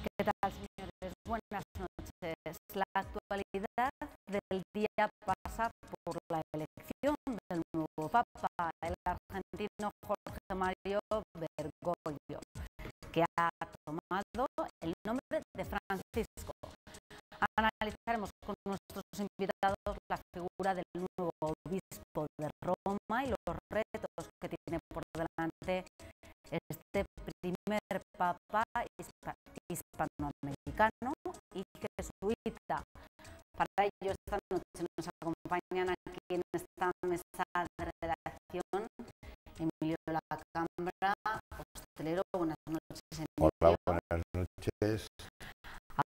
¿Qué tal, señores? Buenas noches. La actualidad del día pasa por la elección del nuevo Papa, el argentino Jorge Mario Bergoglio, que ha tomado el nombre de Francisco. Analizaremos con nuestros invitados la figura del nuevo obispo de Roma y los retos que tiene por delante este primer Papa hispanoamericano y jesuita. Para ello, esta noche nos acompañan aquí en esta mesa de redacción Emilio de la Cámara, hostelero. Buenas noches, Emilio. Hola, buenas noches.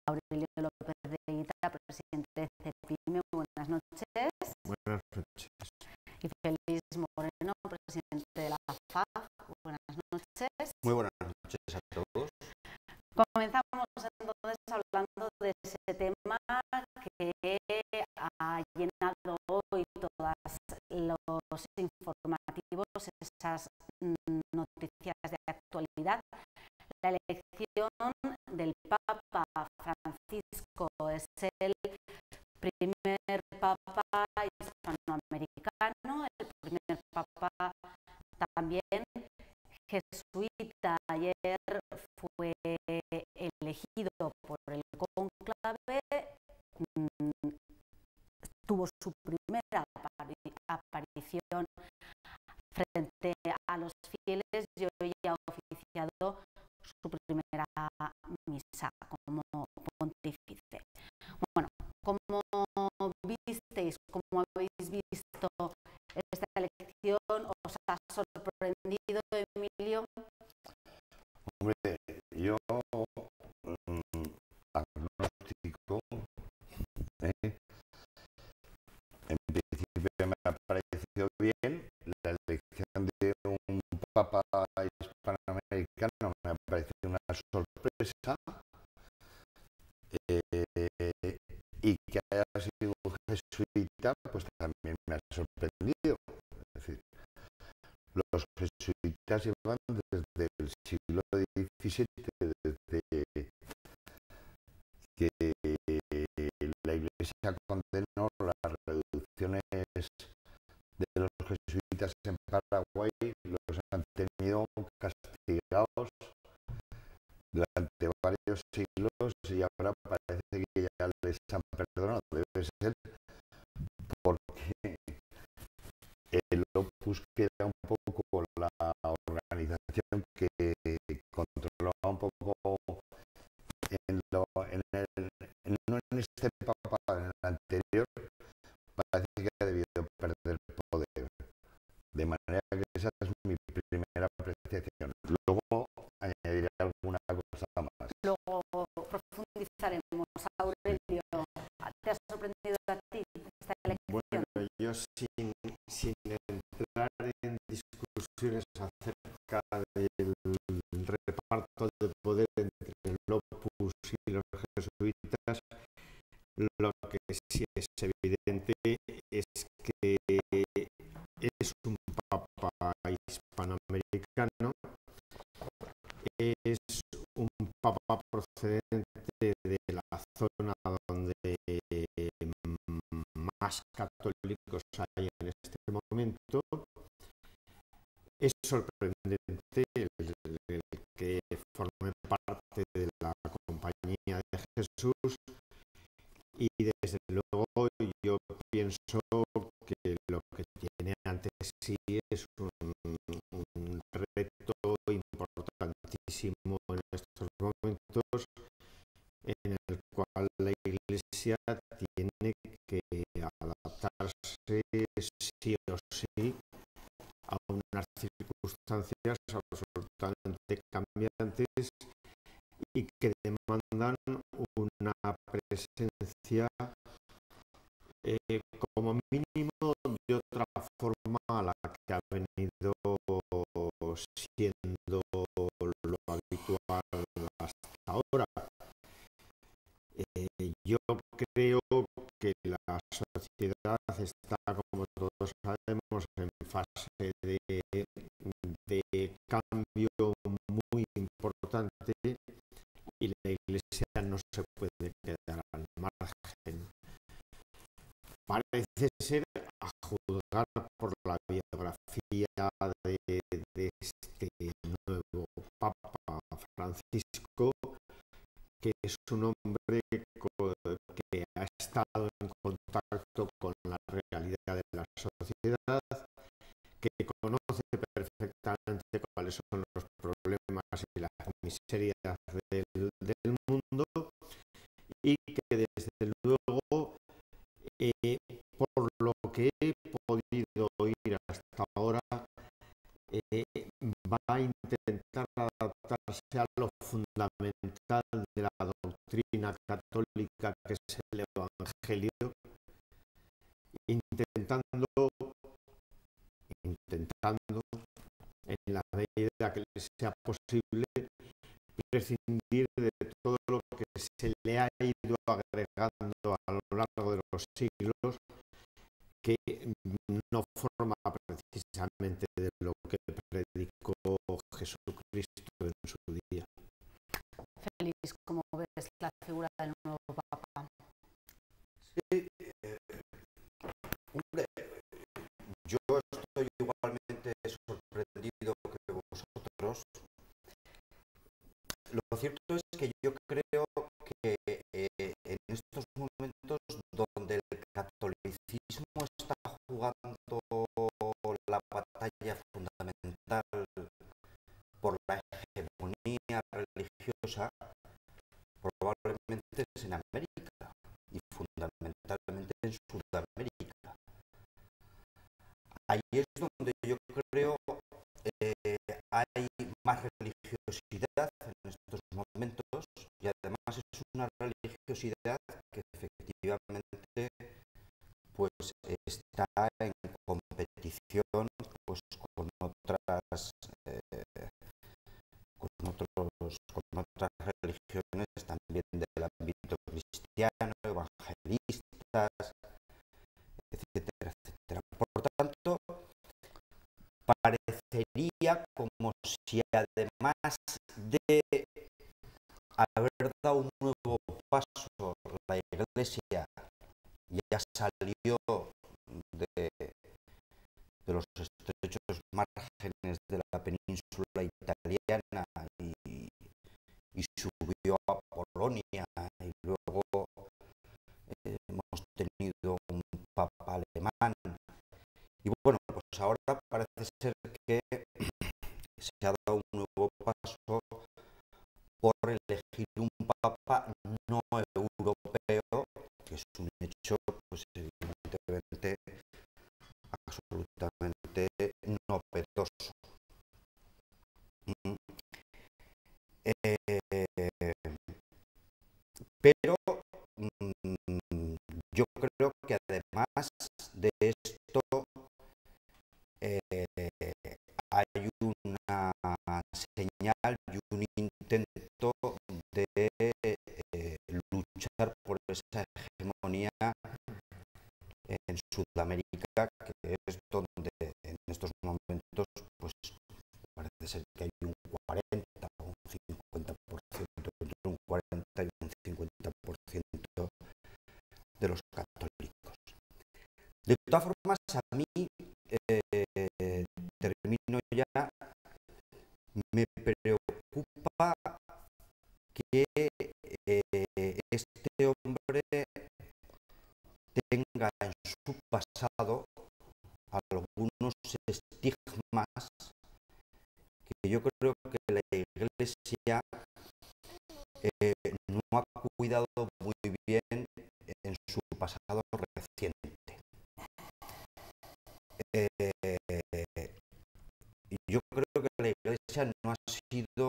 Aurelio López de Ita, presidente de CEPIME. Buenas noches. Buenas noches. Y Félix Moreno, presidente de la FAF. Buenas noches. Muy buenas noches a todos. Comenzamos entonces hablando de ese tema que ha llenado hoy todos los informativos, esas noticias de actualidad. La elección del Papa Francisco es el primer Papa hispanoamericano, el primer Papa también jesuita. Ayer fue elegido por el cónclave, tuvo su primera aparición frente a los fieles y hoy ha oficiado su primera misa como pontífice. Bueno, ¿cómo visteis, cómo habéis visto esta elección? ¿Os ha sorprendido, Emilio? Hombre, yo agnóstico, en principio me ha parecido bien. La elección de un Papa hispanoamericano me ha parecido una sorpresa, y que haya sido jesuita pues también me ha sorprendido. Es decir, los jesuitas llevan desde el siglo XVII, desde que la Iglesia condenó las reducciones de los jesuitas en Paraguay, los han tenido castigados durante varios siglos y ahora parece que ya les han perdonado. Debe ser porque el Opus, que era un poco la organización que controlaba un poco no en este Papa, en el anterior, parece que ha debido perder poder. De manera que esa es mi primera apreciación. Luego añadiré alguna cosa más. Luego profundizaremos. Aurelio, ¿te ha sorprendido a ti esta elección? Bueno, yo sin entrar en discusiones acerca del reparto de poder entre el Opus y los jesuitas, lo que sí es evidente es que es un Papa hispanoamericano, es un Papa procedente de la zona donde más católicos hay en este momento. Es sorprendente el que forme parte de la compañía de Jesús, y desde luego yo pienso que lo que tiene ante sí es un reto importantísimo en estos momentos, en el cual la Iglesia tiene que adaptarse sí o sí a unas circunstancias absolutamente cambiantes y que demandan una presencia como mínimo de otra forma a la que ha venido siendo lo habitual hasta ahora. Yo creo que la sociedad está, como todos sabemos, en fase de cambio muy importante, y la Iglesia no se puede quedar al margen. Parece ser, a juzgar por la biografía de este nuevo Papa Francisco, que es un hombre que ha estado en contacto con la realidad de la sociedad, que conoce perfectamente cuáles son los problemas y las miserias del mundo, y que desde luego, por lo que he podido oír hasta ahora, va a intentar adaptarse a lo fundamental de la doctrina católica, que es el Evangelio, intentando, en la medida que le sea posible, prescindir de todo lo que se le ha ido agregando a lo largo de los siglos, que no forma precisamente de lo que predicó Jesucristo en su día. Félix, ¿cómo ves la figura del nuevo Papa? Sí, hombre, yo estoy igualmente sorprendido que vosotros. Lo cierto es que yo creo que en estos momentos donde el catolicismo está jugando la batalla fundamental por la hegemonía religiosa, probablemente es en América y fundamentalmente en Sudamérica. Ahí es donde yo creo hay más religiosidad en estos momentos, y además es una religiosidad que efectivamente pues está en competición pues con otras religiones también del ámbito cristiano, evangelistas, etcétera, etcétera. Por tanto, parecería como si además de haber dado un nuevo paso, la Iglesia ya salió de los estrechos márgenes de la península italiana y subió a Polonia, y luego hemos tenido un papa alemán. Y bueno, pues ahora parece ser que se ha dado un nuevo paso por elegir un papa no europeo, que es un hecho pues evidentemente absolutamente novedoso. Pero yo creo que además de esto hay una señal y un intento de luchar por esa hegemonía en Sudamérica, que es donde en estos momentos pues parece ser que hay un 40 o un 50%, entre un 40 y un 50% de los católicos. De todas formas, a mí, termino ya, me preocupa que este hombre tenga en su pasado algunos estigmas que yo creo que la Iglesia no ha cuidado muy bien en su pasado reciente. Yo creo que la Iglesia no ha sido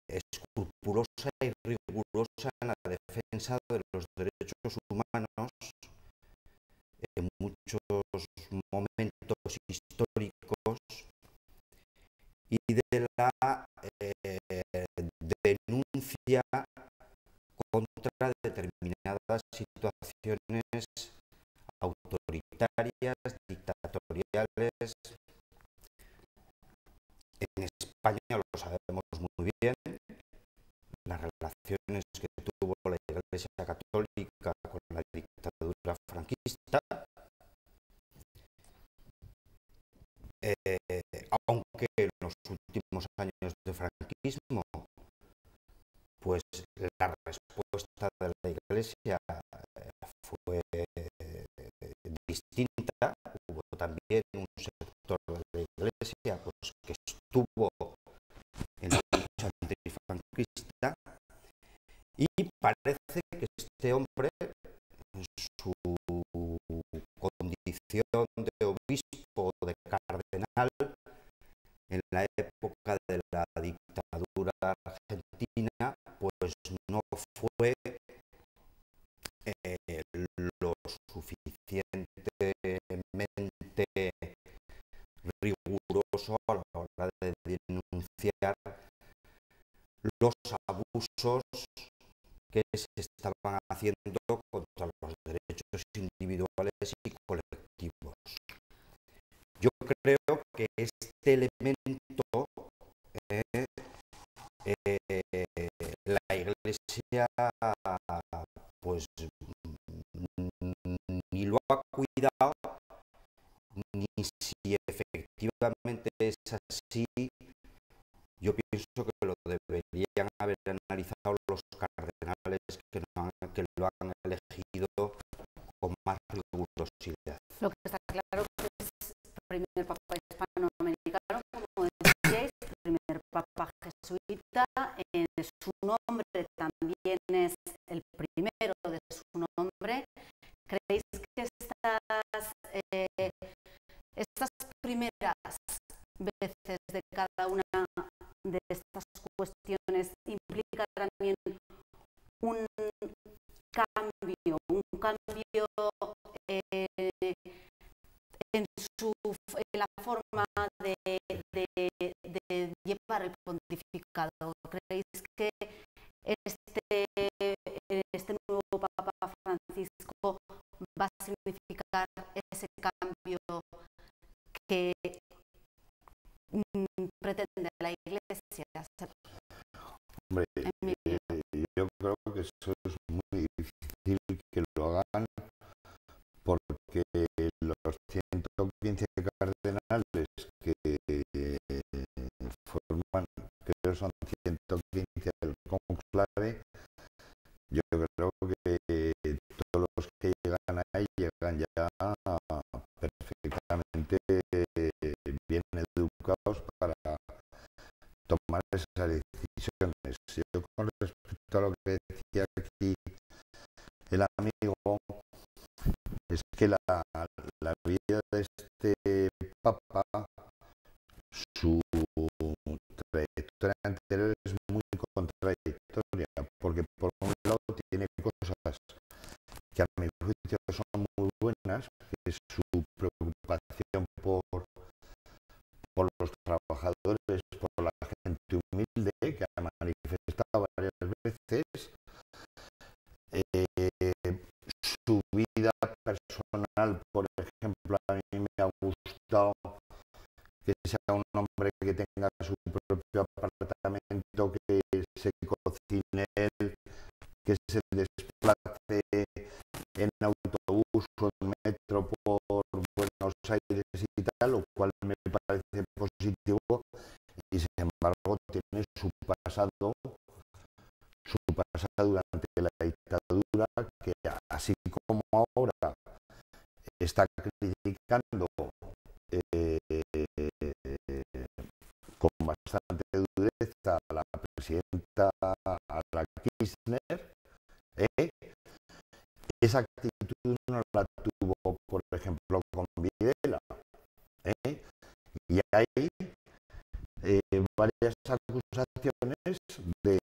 escrupulosa y rigurosa en la defensa de los derechos humanos en muchos momentos históricos, y de la denuncia contra determinadas situaciones autoritarias, dictatoriales. En España lo sabemos muy bien, relaciones que tuvo la Iglesia Católica con la dictadura franquista, aunque en los últimos años de franquismo, pues la respuesta de la Iglesia fue distinta. Hubo también un sector de la Iglesia pues, que estuvo en la lucha antifranquista, y parece que este hombre, en su condición de obispo, de cardenal, en la época de la dictadura argentina, pues no fue lo suficientemente riguroso a la hora de denunciar los abusos que se estaban haciendo contra los derechos individuales y colectivos. Yo creo que este elemento la Iglesia pues ni lo ha cuidado, ni si efectivamente es así, yo pienso que lo deberían haber analizado los cardenales que lo han elegido con más rigurosidad. Lo que está claro que es el primer papa hispanoamericano, como decíais, el primer papa jesuita, su nombre también es el primero de su nombre. ¿Creéis que estas primeras veces de cada una de estas cuestiones implica también un cambio en la forma de llevar el pontificado? ¿Creéis que este nuevo Papa Francisco va a significar ese cambio que pretende la Iglesia? Hombre, yo creo que eso es muy difícil que lo hagan, porque los 115 cardenales que forman, creo son 115 del conclave, yo creo que todos los que llegan ahí llegan ya perfectamente bien educados para tomar esas decisiones. Yo, con respecto a lo que decía aquí el amigo, es que la vida de este papa, su trayectoria anterior es muy contradictoria, porque por un lado tiene cosas que a mi juicio son muy buenas, que es su preocupación por los trabajadores, por la gente humilde, que ha manifestado varias veces. Su vida personal, por ejemplo, a mí me ha gustado que sea un hombre que tenga su propio apartamento, que se cocine él, que se desplace en autobús o en metro por Buenos Aires y tal, lo cual me parece positivo, y sin embargo tiene su pasado durante la dictadura, que así como ahora está criticando con bastante dureza a la presidenta, a la Kirchner, esa actitud no la tuvo, por ejemplo, con Videla, y hay varias acusaciones de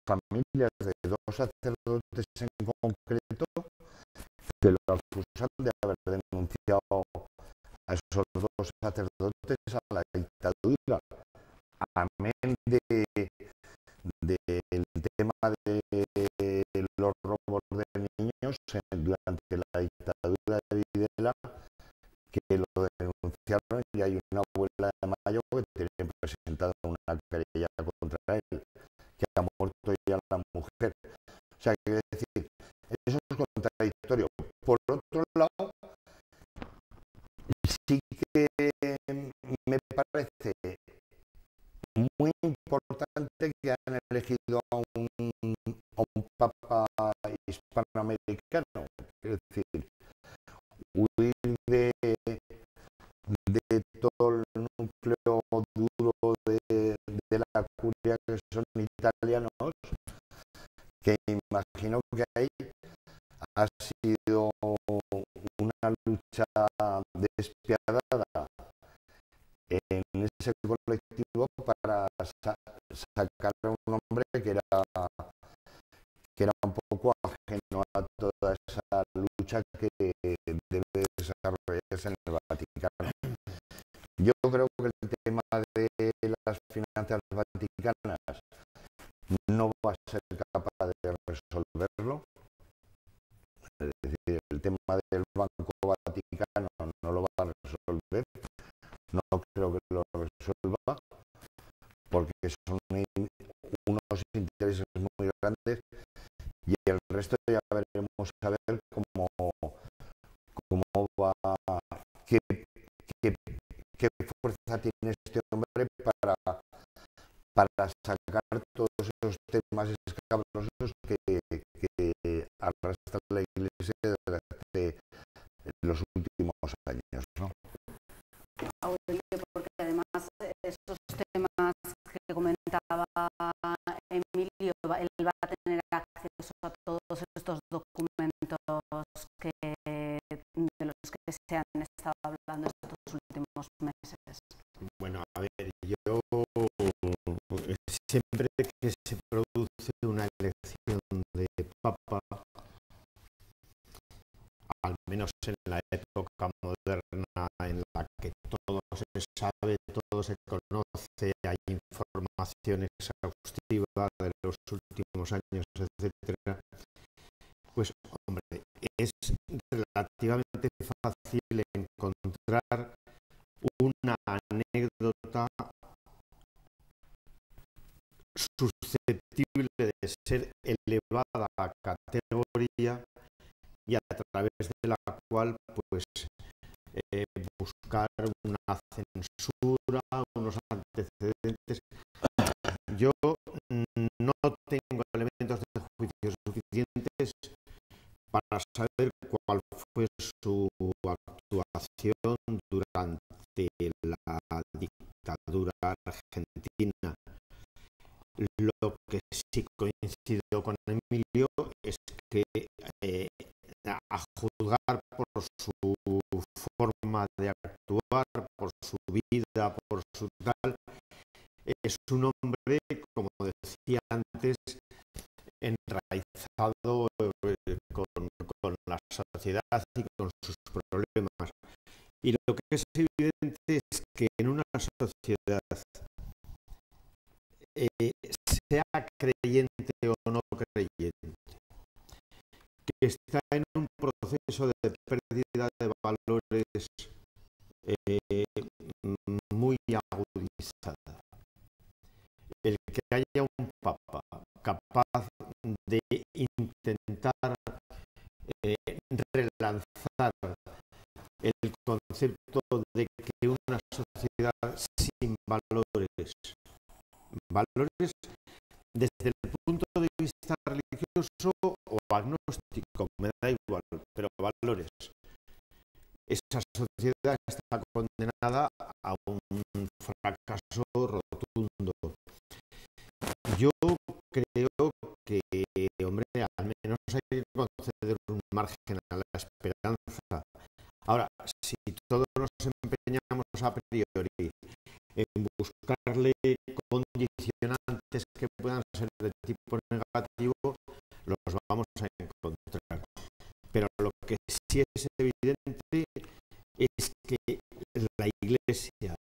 familias de dos sacerdotes en concreto que lo acusan de haber denunciado a esos dos sacerdotes a la dictadura. Amén del tema de los robos de niños durante la dictadura de Videla, que lo denunciaron, y hay una abuela de Mayo que tiene presentada una querella contra él, que ha muerto ya la mujer. elegido a un papa hispanoamericano. Es decir, huir de todo el núcleo duro de la curia, que son italianos, que imagino que ahí ha sido una lucha despiadada en ese colectivo para sacar a un hombre que era un poco ajeno a toda esa lucha que debe desarrollarse en el Vaticano. Yo creo que el tema de las finanzas vaticanas no va a ser capaz de resolverlo. Es decir, el tema del Banco Vaticano no lo va a resolver. No creo que lo resuelva, porque son unos intereses muy grandes, y el resto ya veremos a ver cómo va, qué fuerza tiene este hombre para sacar todos esos temas escabrosos que arrastra la Iglesia desde los últimos años, ¿no? Porque además esos temas que comentaba Emilio, él va a tener acceso a todos estos documentos de los que se han estado hablando estos últimos meses. Bueno, a ver, yo siempre que se produce una elección de papa, al menos en la época moderna en la que todo se sabe, todo se conoce, hay información exhaustiva de los últimos años, etcétera, pues hombre, es relativamente fácil encontrar una anécdota susceptible de ser elevada a categoría y a través de la cual pues buscar una censura, unos antecedentes. Yo no tengo elementos de juicio suficientes para saber cuál fue su actuación durante la dictadura argentina. Lo que sí coincido con Emilio es que a juzgar por su forma de actuar, por su vida, por su tal, es un hombre, como decía antes, enraizado con la sociedad y con sus problemas. Y lo que es evidente es que en una sociedad, sea creyente o no creyente, que está en un proceso de pérdida de valores muy agudizada, el que haya un papa capaz de intentar relanzar el concepto de que una sociedad sin valores desde el punto de vista religioso o agnóstico, me da igual, pero valores. Esa sociedad está condenada a un fracaso rotundo. Yo creo que, hombre, al menos hay que conceder un margen a la esperanza. Ahora, si todos nos empeñamos a priori en buscarle condicionantes que puedan ser de tipo negativo, los vamos a encontrar. Pero lo que sí es evidente es que la Iglesia,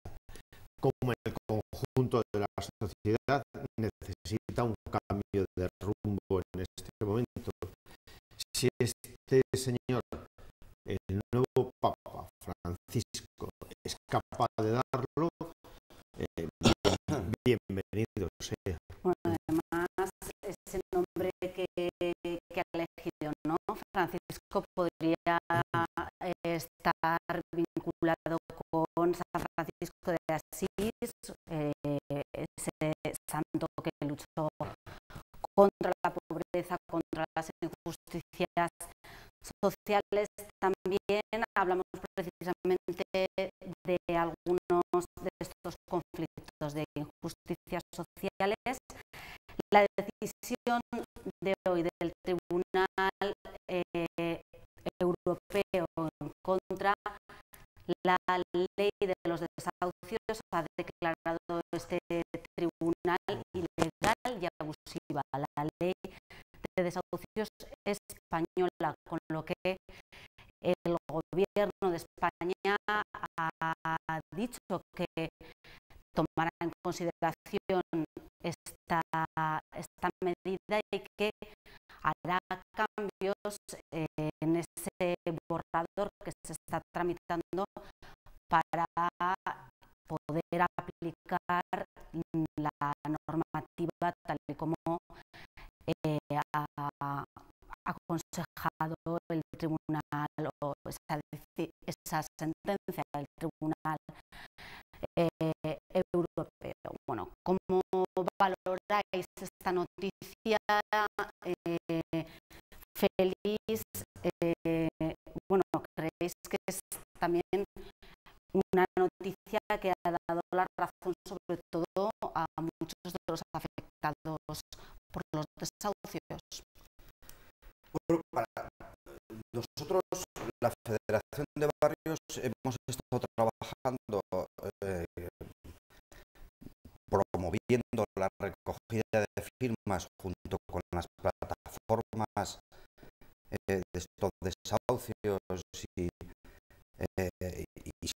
como el conjunto de la sociedad, necesita un cambio de rumbo en este momento. Si este señor, el nuevo Papa Francisco, es capaz de darlo, bienvenido sea. Bueno, además, ese nombre que ha elegido, ¿no? Francisco podría estar vinculado con San Francisco de Asís, ese santo que luchó lucha contra las injusticias sociales, también hablamos precisamente de algunos de estos conflictos de injusticias sociales. La decisión de hoy del Tribunal Europeo en contra la ley de los desahucios ha declarado este tribunal ilegal y abusiva. La ley de desahucios española, con lo que el gobierno de España ha dicho que tomará en consideración esta medida y que hará cambios en ese borrador que se está tramitando para poder aplicar la normativa tal y como ha aconsejado el tribunal o esa sentencia del tribunal europeo. Bueno, ¿cómo valoráis esta noticia? Feliz, bueno, ¿creéis que es también una noticia que ha dado la razón sobre todo a muchos de los afectados por los desahucios? Bueno, para nosotros, la Federación de Barrios, hemos estado trabajando promoviendo la recogida de firmas junto con las plataformas de estos desahucios y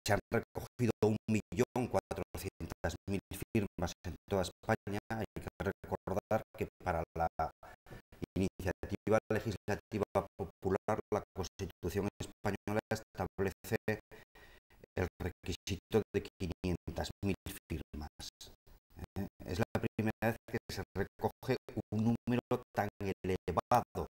se han recogido 1.400.000 firmas en toda España. Hay que recordar que para la iniciativa legislativa popular la Constitución española establece el requisito de 500.000 firmas. Es la primera vez que se recoge un número tan elevado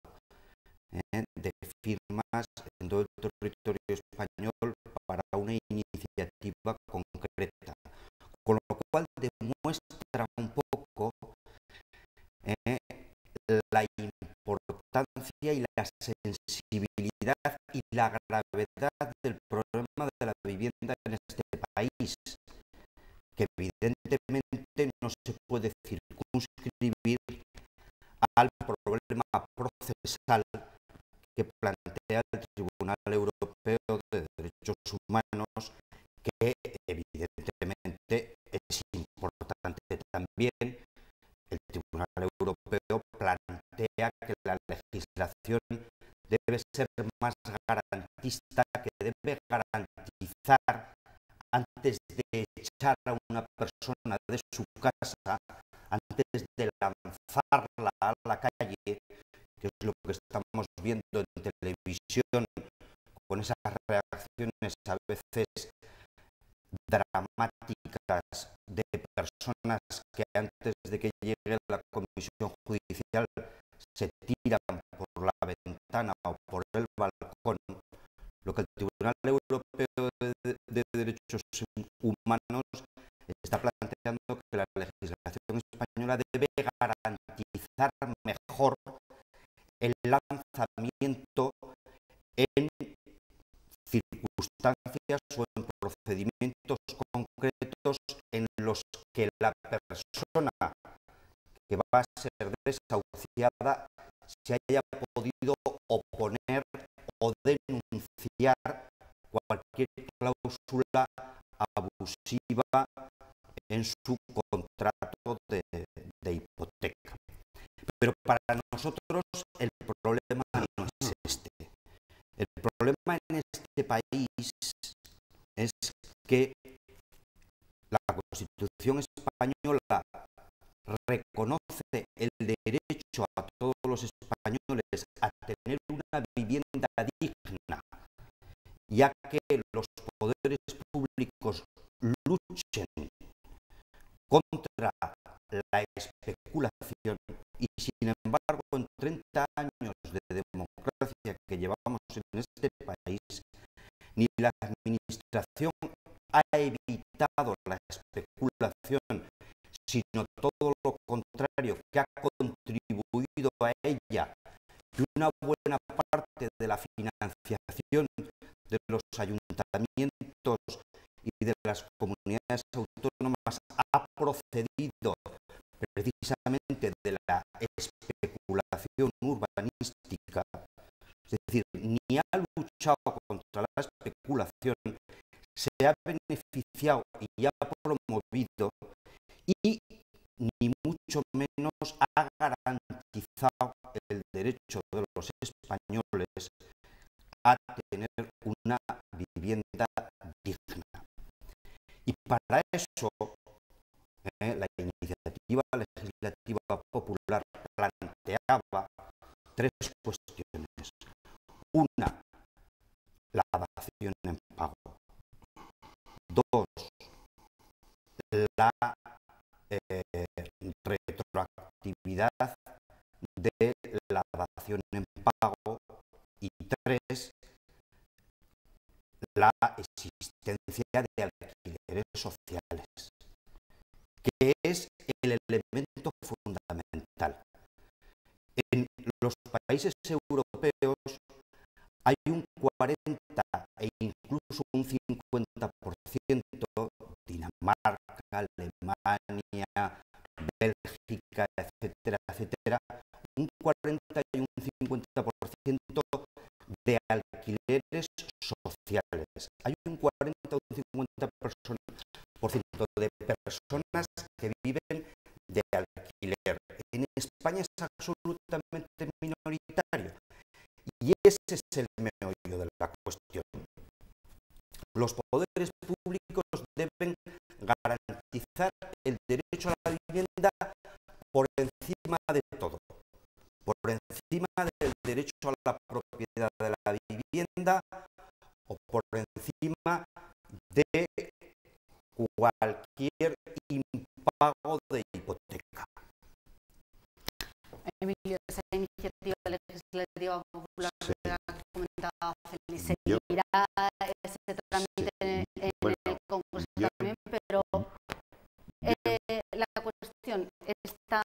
de firmas en todo el territorio español para una iniciativa concreta, con lo cual demuestra un poco la importancia y la sensibilidad y la gravedad del problema de la vivienda en este país, que evidentemente no se puede circunscribir al problema procesal que plantea el Tribunal Europeo de Derechos Humanos, que evidentemente es importante también. El Tribunal Europeo plantea que la legislación debe ser más garantista, que debe garantizar antes de echar a una persona de su casa, antes de lanzarla a la calle, que es lo que estamos viendo en televisión, con esas reacciones a veces dramáticas de personas que antes de que llegue la comisión judicial se tiran por la ventana o por el balcón. Lo que el Tribunal Europeo de Derechos Humanos está planteando que la legislación española debe garantizar mejor el lanzamiento en circunstancias o en procedimientos concretos en los que la persona que va a ser desahuciada se haya podido oponer o denunciar cualquier cláusula abusiva en su contrato de hipoteca. Pero para nosotros el problema no es este. El problema en este país es que la Constitución española reconoce el derecho a todos los españoles a tener una vivienda digna, ya que los poderes públicos luchen contra la especulación, y sin embargo en 30 años de democracia que llevamos en este país, ni la administración ha evitado la especulación, sino todo lo contrario, que ha contribuido a ella que una buena parte de la financiación de los ayuntamientos y de las comunidades autónomas ha procedido precisamente de la especulación urbanística, es decir, ni ha luchado contra la especulación, se ha beneficiado y ha promovido y ni mucho menos ha garantizado el derecho de los españoles a tener una vivienda digna. Y para eso la iniciativa legislativa popular planteaba tres cuestiones. Una, la dación en pago. Dos, la retroactividad de la dación en pago. Y tres, la existencia de alquileres sociales, que es el elemento fundamental. En los países europeos hay un 40 e incluso un 50%, Dinamarca, Alemania, Bélgica, etcétera, etcétera, un 40 y un 50% de alquileres sociales. Hay un 40 o un 50% de personas que viven de alquiler. En España es absolutamente minoritario. Y ese es el meollo de la cuestión. Los poderes públicos deben garantizar el derecho a la vivienda por encima de todo. Por encima del derecho a la propiedad de la vivienda o por encima de cualquier impago de hipoteca. Emilio, esa iniciativa legislativa popular que comentaba Félix, seguirá ese trámite en el Congreso también, pero la cuestión está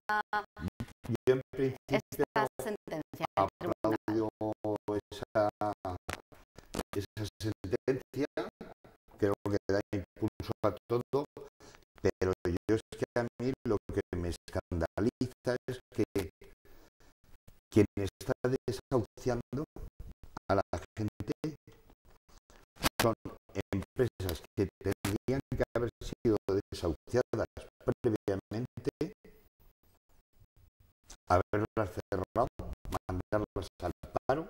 Yo en principio esta sentencia del tribunal. aplaudo esa sentencia, creo que da impulso a todo, pero yo es que a mí lo que me escandaliza es que quien está desahuciando a la gente son empresas que tendrían que haber sido desahuciadas previamente, haberlas cerrado, mandarlas al paro.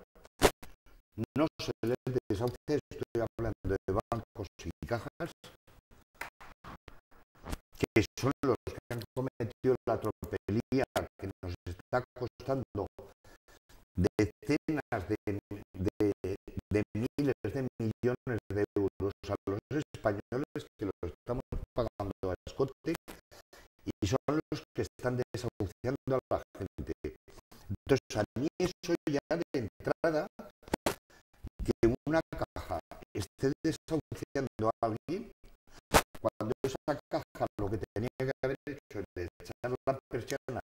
No se les desahucia, estoy hablando de bancos y cajas, que son los que han cometido la tropelía que nos está costando decenas de miles de millones de euros a los españoles, que los estamos pagando a escote, y son los que están desahuciando a la gente. Entonces, a mí eso ya de entrada, que una caja esté desahuciando a alguien, cuando esa caja lo que tenía que haber hecho es echar la persiana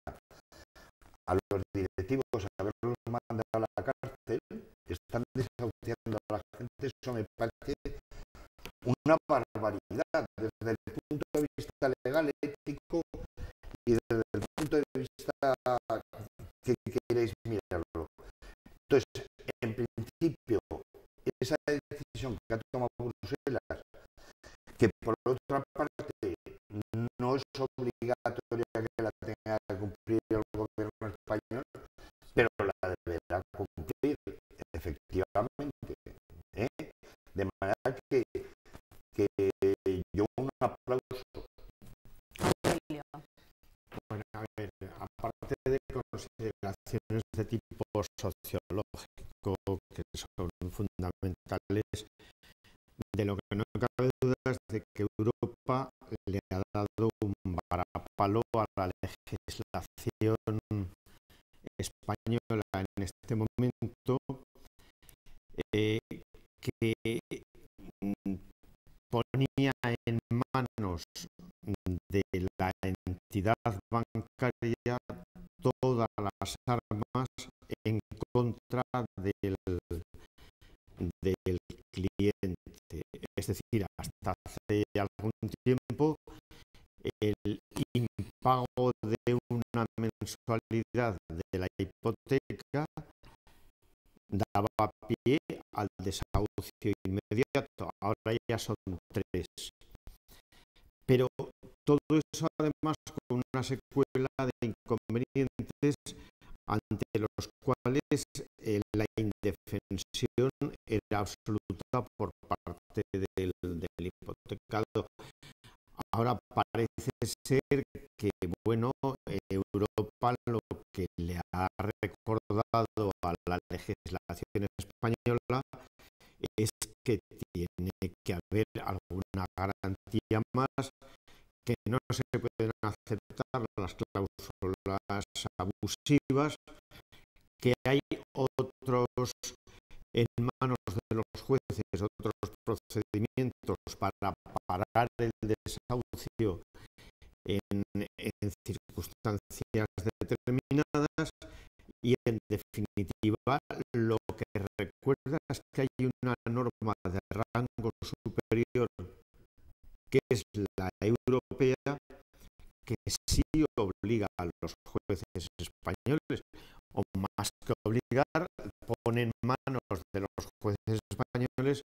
a los directivos, haberlos mandado a la cárcel, están desahuciando a la gente. Eso me parece una barbaridad desde el punto de vista legal, ético y desde el punto de vista que queréis mirarlo. Entonces, en principio, esa decisión que ha tomado Bruselas, que por otra parte no es obligatoria que la tenga que cumplir el gobierno español, pero la deberá cumplir efectivamente, de manera que yo un aplauso. Bueno, a ver, aparte de consideraciones de tipo sociológico que son fundamentales, de lo que no cabe duda es de que Europa le ha dado un varapalo a la legislación española en este momento, que ponía en manos de la entidad bancaria todas las armas en contra contra del cliente. Es decir, hasta hace algún tiempo el impago de una mensualidad de la hipoteca daba pie al desahucio inmediato. Ahora ya son 3. Pero todo eso además con una secuela de inconvenientes ante los cuales la indefensión era absoluta por parte del hipotecado. Ahora parece ser que, bueno, Europa lo que le ha recordado a la legislación española es que tiene que haber alguna garantía más, que no se pueden aceptar las cláusulas abusivas, que hay otros en manos de los jueces, otros procedimientos para parar el desahucio en circunstancias determinadas, y en definitiva lo que recuerda es que hay una norma de rango superior, que es la europea, que sí obliga a los jueces españoles, o más que obligar, pone en manos de los jueces españoles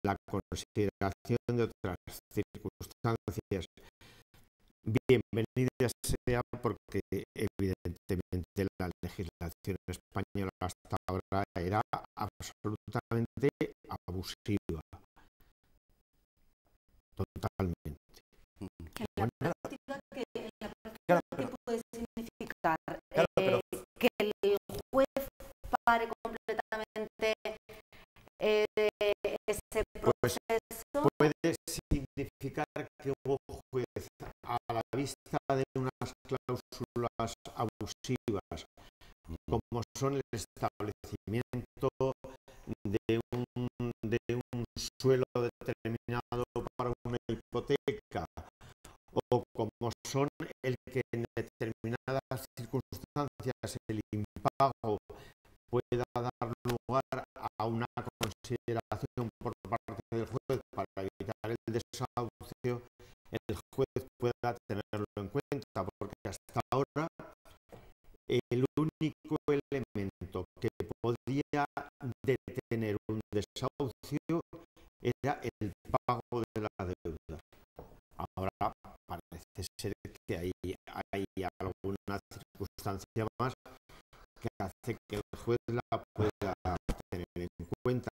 la consideración de otras circunstancias. Bienvenida sea, porque evidentemente la legislación española hasta ahora era absolutamente abusiva. Totalmente. En la práctica, ¿qué puede significar? Que el juez pare completamente ese proceso. Puede significar que un juez, a la vista de unas cláusulas abusivas, como son el establecimiento de un suelo determinado para una hipoteca, o como son el que en determinadas circunstancias el impago pueda dar lugar a una consideración por parte del juez para evitar el desahucio, el juez pueda tenerlo en cuenta, porque hasta ahora el único elemento que podía detener un desahucio era el pago de la deuda. Ahora parece ser que hay alguna circunstancia más que hace que el juez la pueda tener en cuenta.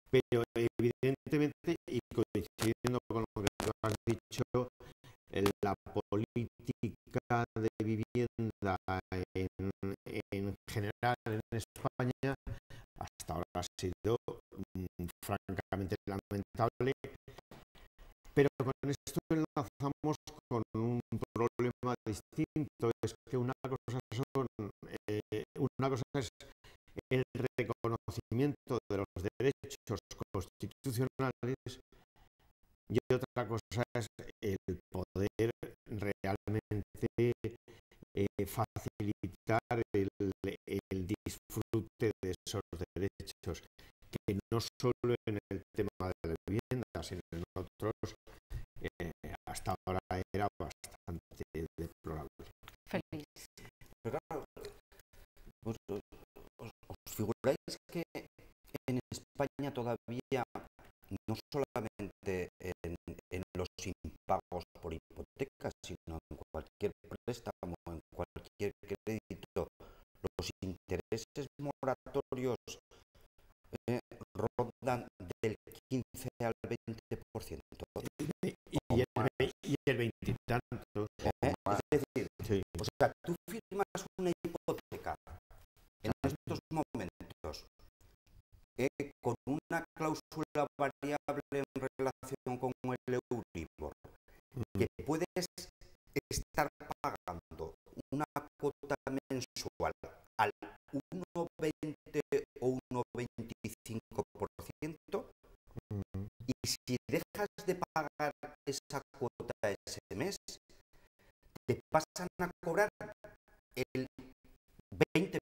Pero evidentemente, y coincidiendo con lo que tú has dicho, la política de vivienda en general en España hasta ahora ha sido francamente lamentable. Pero con esto enlazamos con un problema distinto. Es que una cosa es el reconocimiento de los derechos constitucionales, y otra cosa es el poder realmente facilitar el disfrute de esos derechos, que no solo en el tema de la vivienda, sino en otros, hasta ahora era bastante deplorable. Feliz. Pero claro, ¿os figuráis que en España todavía, no solamente en los impagos por hipotecas, sino en cualquier préstamo, en cualquier crédito, los intereses moratorios rondan del 15 al 20%? Y el 20 y tantos. Es decir, Sí. o sea, tú firmas una hipoteca en estos momentos con una cláusula variable en relación con el Euribor, que puedes estar pagando una cuota mensual al 1,20 o 1,25%, y si dejas de pagar esa cuota ese mes, te pasan a cobrar el 20%.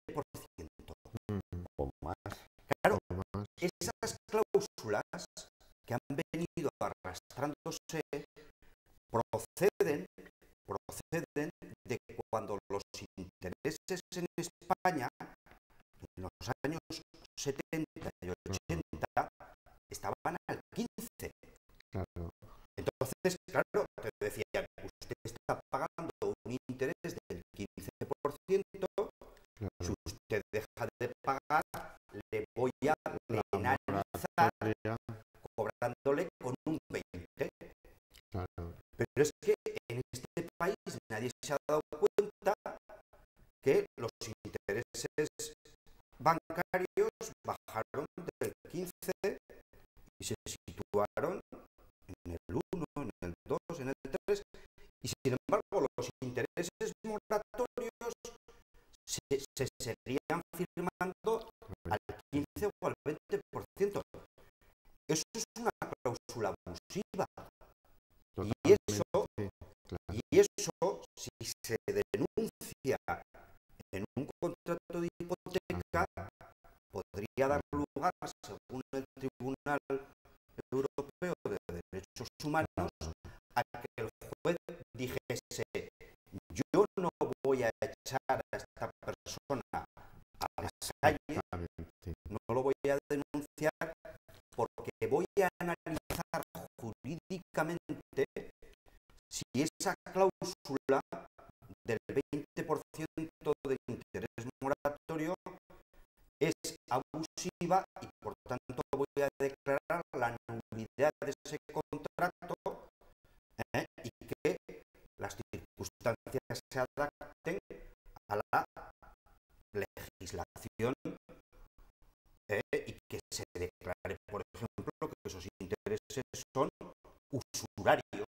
cláusulas que han venido arrastrándose proceden de cuando los intereses en España, en los años 70 y 80, estaban al 15. Claro. Entonces, claro, te decían, usted está pagando un interés del 15%, Claro. si usted deja de pagar, le voy a La penalizar moratoria, cobrándole con un 20. claro. Pero es que en este país nadie se ha dado cuenta que los intereses bancarios bajaron del 15 y se situaron en el 1, en el 2, en el 3, y sin embargo los intereses moratorios se seguirían firmando al 15 o al 20%. Eso es una cláusula abusiva. Y eso, Claro. y eso, si se denuncia en un contrato de hipoteca, podría dar lugar, según el Tribunal Europeo de Derechos Humanos, a que el juez dijese: yo no voy a echar a esta persona a la calle, Exactamente. no lo voy a denunciar, porque voy a analizar jurídicamente si esa cláusula del 20% del interés moratorio es abusiva y por tanto voy a declarar la nulidad de ese contrato, y que las circunstancias se adapten a la legislación, y que se declare, por ejemplo, que esos intereses son usurarios,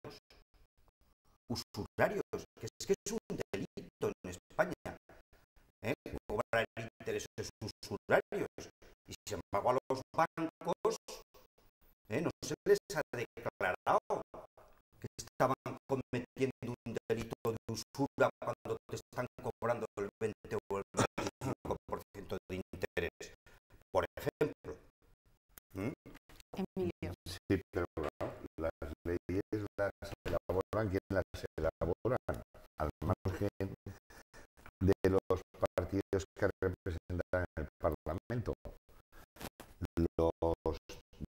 que es un delito en España, cobrar intereses usurarios, y sin embargo a los bancos no se les ha declarado que estaban cometiendo un delito de usura cuando te están cobrando el 20 o el 25% de interés, por ejemplo. Emilio. Sí, pero claro, las leyes las elaboran quien las elaboran, al margen de los partidos que representan en el Parlamento. Los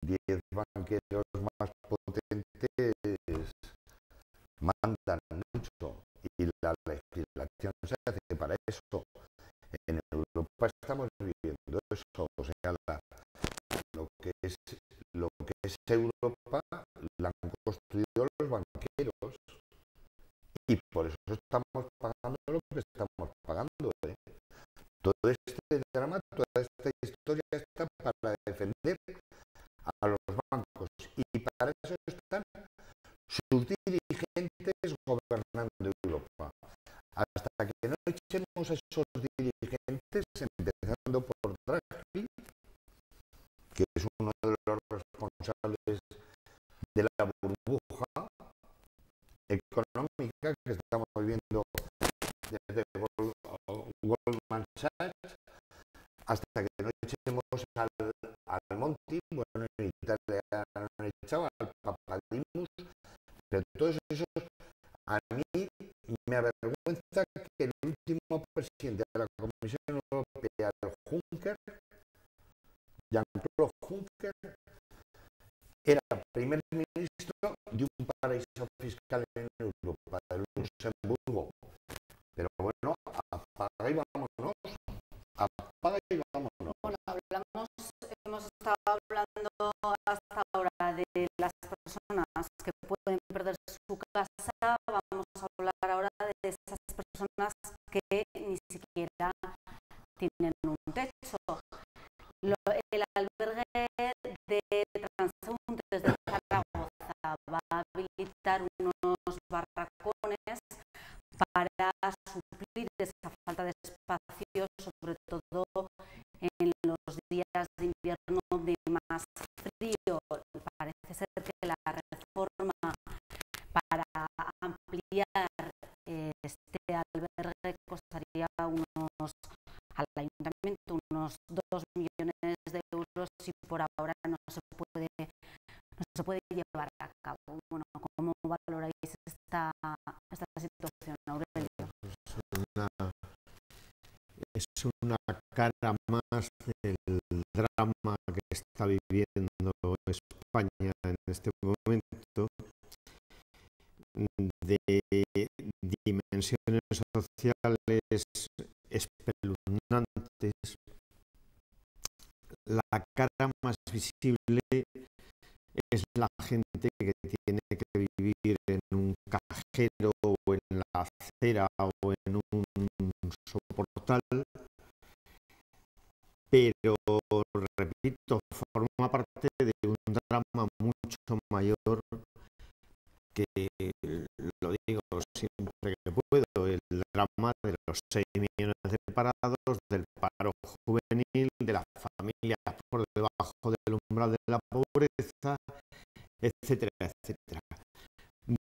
10 banqueros más potentes mandan mucho y la legislación se hace para eso. En Europa estamos viviendo eso, o sea, lo que es Europa la han construido los banqueros y por eso estamos pagando lo que estamos pagando. Todo este drama, toda esta historia está para defender a los bancos y para eso están sus dirigentes gobernando Europa. Hasta que no echemos a esos dirigentes, empezando por Draghi, que es uno de los responsables de la burbuja económica que estamos viviendo desde Goldman Sachs, hasta que no echemos al Monti, bueno, en Italia han echado al Papadimus, pero todos esos, a mí me avergüenza que el último presidente de la Comisión Europea, el Juncker, Jean-Claude Juncker, era primer ministro de un paraíso fiscal en Europa, del Luxemburgo. Pero bueno, apaga y vámonos. Apaga y vámonos. Bueno, hemos estado hablando hasta ahora de las personas que pueden perder su casa. Vamos a hablar ahora de esas personas que ni siquiera tienen un techo. El albergue de transeúntes de Zaragoza va a habilitar unos barracones para suplir esa falta de espacio, sobre todo en los días de invierno de más frío. Parece ser que la reforma para ampliar este albergue costaría al ayuntamiento unos 2 millones de euros y por ahora no se puede llevar a cabo. Bueno, ¿cómo valoráis esta situación, Aurelio? Es una cara más del drama que está viviendo España en este momento, de dimensiones sociales espeluznantes. La cara más visible es la gente que tiene que vivir en un cajero o en la acera o en un soportal, pero repito, forma parte de un drama mucho mayor que, lo digo siempre que puedo, el drama de los 6 millones de parados, del paro juvenil, de las familias por debajo del umbral de la pobreza, etcétera, etcétera.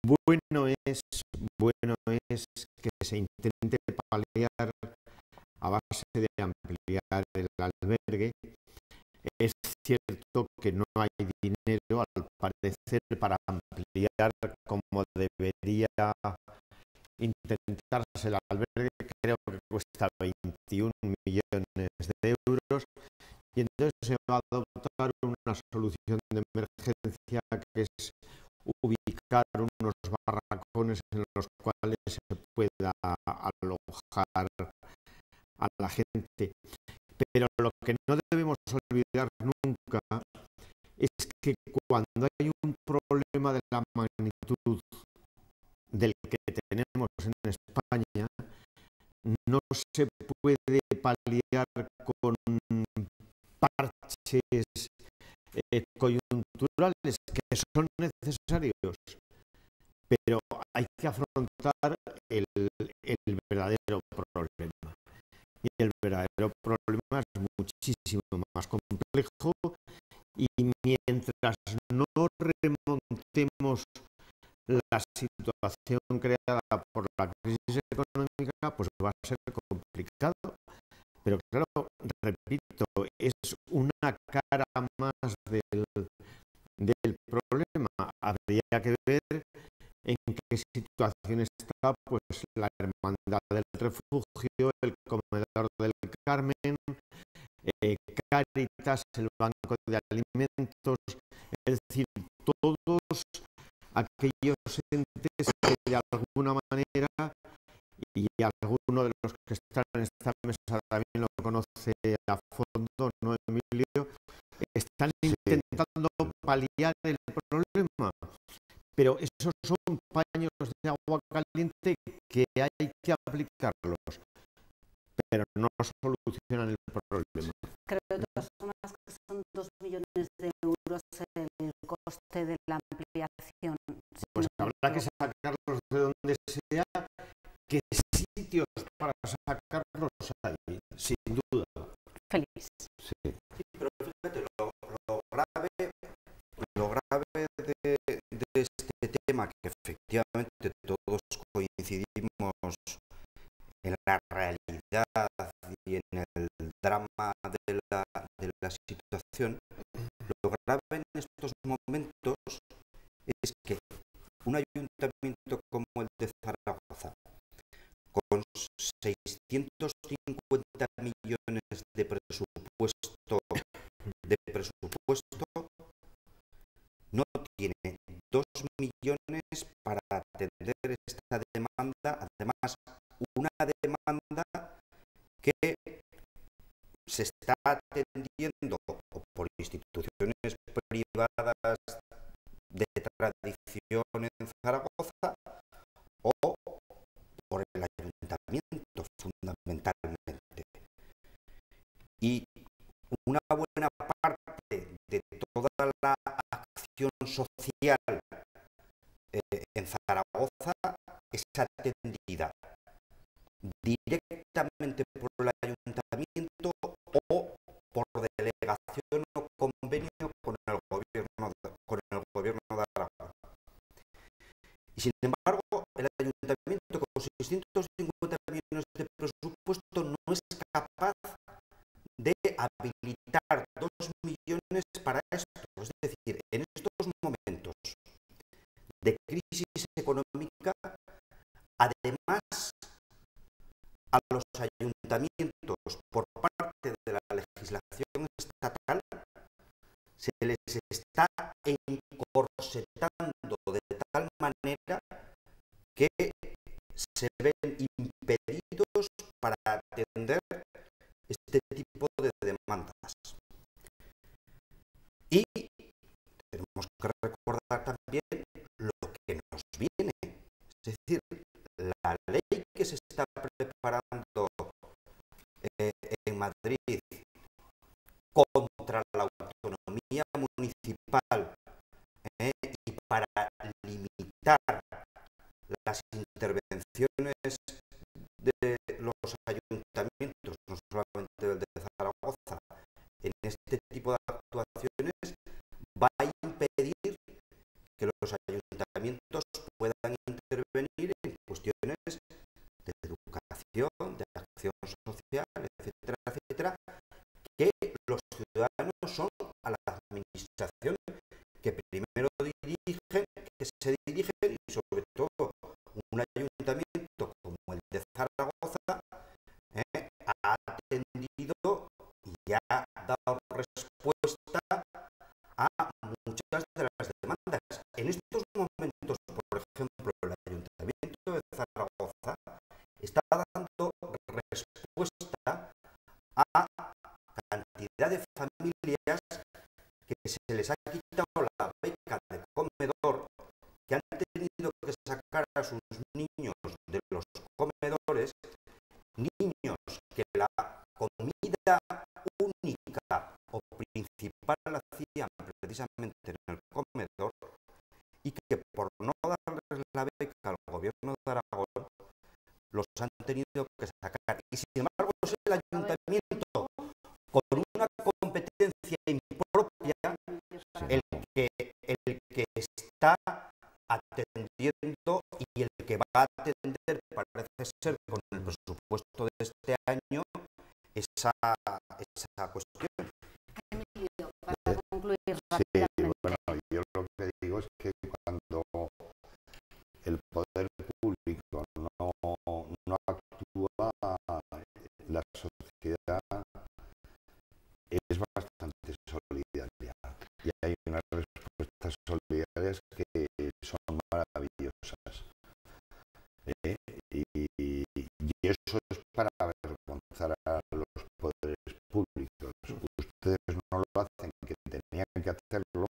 Bueno es que se intente paliar a base de ampliar el albergue. Es cierto que no hay dinero, al parecer, para ampliar como debería intentarse el albergue. Creo que cuesta 21 millones de euros y entonces se va a adoptar una solución de emergencia que es ubicar unos barracones en los cuales se pueda alojar a la gente. Pero lo que no debemos olvidar nunca es que cuando hay un problema de la magnitud del que tenemos en España, no se puede paliar con parches coyunturales que son necesarios, pero hay que afrontar el verdadero problema. Y el verdadero problema es muchísimo más complejo, y mientras no remontemos la situación creada por la crisis económica, pues va a ser complicado. Pero claro, repito, es una cara más del problema. Habría que ver en qué situación está pues la Hermandad del Refugio, el Comedor del Carmen, Cáritas, el Banco de Alimentos, es decir, todos aquellos entes que de alguna manera, y alguno de los que están en esta mesa también lo conoce a fondo, ¿no, Emilio? Están intentando paliar el problema, pero esos son paños de agua caliente que hay que aplicarlos, pero no solucionan el problema. Creo de todas formas que son 2 millones de euros el coste de la ampliación. Pues habrá que sacarlos de donde sea. ¿Qué sitios para sacarlos hay? Sin duda. Feliz. Sí. Sí, pero fíjate, lo grave de este tema, que efectivamente todos coincidimos en la realidad y en el drama de la situación, lo grave en estos momentos es que un ayuntamiento como el de Zaragoza, con 650 millones de presupuesto, no tiene 2 millones para atender esta demanda, además una demanda que se está atendiendo por instituciones privadas de tradición en Zaragoza o por el ayuntamiento, fundamentalmente. Y una buena parte de toda la acción social en Zaragoza es atendida directamente por el ayuntamiento o por delegación o convenio con el gobierno de Aragón. Y sin embargo, el ayuntamiento con 650 millones de presupuesto no es capaz de habilitar 2 millones para esto. Es decir, en estos momentos, crisis económica, además a los ayuntamientos por parte de la legislación estatal se les está encorsetando de tal manera que se ven impedidos para atender este tipo de demandas. Y tenemos que recordar también lo que nos viene, es decir, la ley que se está preparando en Madrid contra la autonomía municipal y para limitar las intervenciones de los ayuntamientos, no solamente del de Zaragoza, en este tipo de actuaciones, va a impedir que los ayuntamientos puedan intervenir en cuestiones de educación, de acción social, etcétera, etcétera, que los ciudadanos son a la administración que primero dirigen, que se dirigen, y sobre todo un ayuntamiento como el de Zaragoza ha atendido y ha dado respuesta a muchas de las demandas. En estos momentos, por ejemplo, el Ayuntamiento de Zaragoza está dando respuesta a cantidad de familias que se les ha quitado la beca de comedor, que han tenido que sacar a sus niños de los comedores, niños que la comida única o principal la hacían precisamente en el comedor, y que por no darles la beca al gobierno de Aragón los han tenido que sacar. Y sin embargo es el ayuntamiento con una competencia impropia el que está atendiendo y el que va a atender, parece ser, con el presupuesto de este año, esa cuestión. Emilio, para concluir Sí, rápidamente. bueno, yo lo que digo es que cuando el poder público no actúa, la sociedad es bastante solidaria y hay unas respuestas solidarias que son maravillosas. Y eso es para avergonzar a los poderes públicos. Ustedes no lo hacen, que tenían que hacerlo,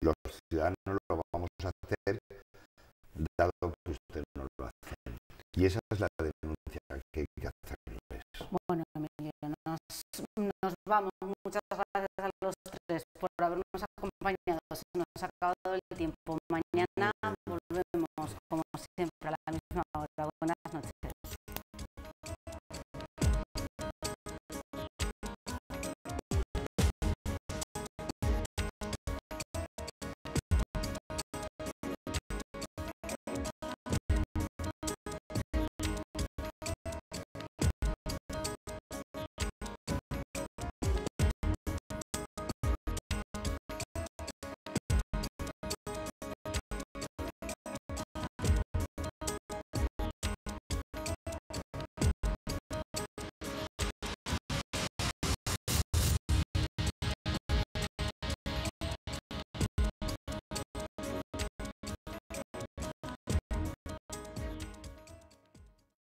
los ciudadanos lo vamos a hacer, dado que ustedes no lo hacen. Y esa es la denuncia que hay que hacerles. Bueno, Emilio, nos vamos. Muchas gracias a los tres por habernos acompañado. Se nos ha acabado el tiempo. Mañana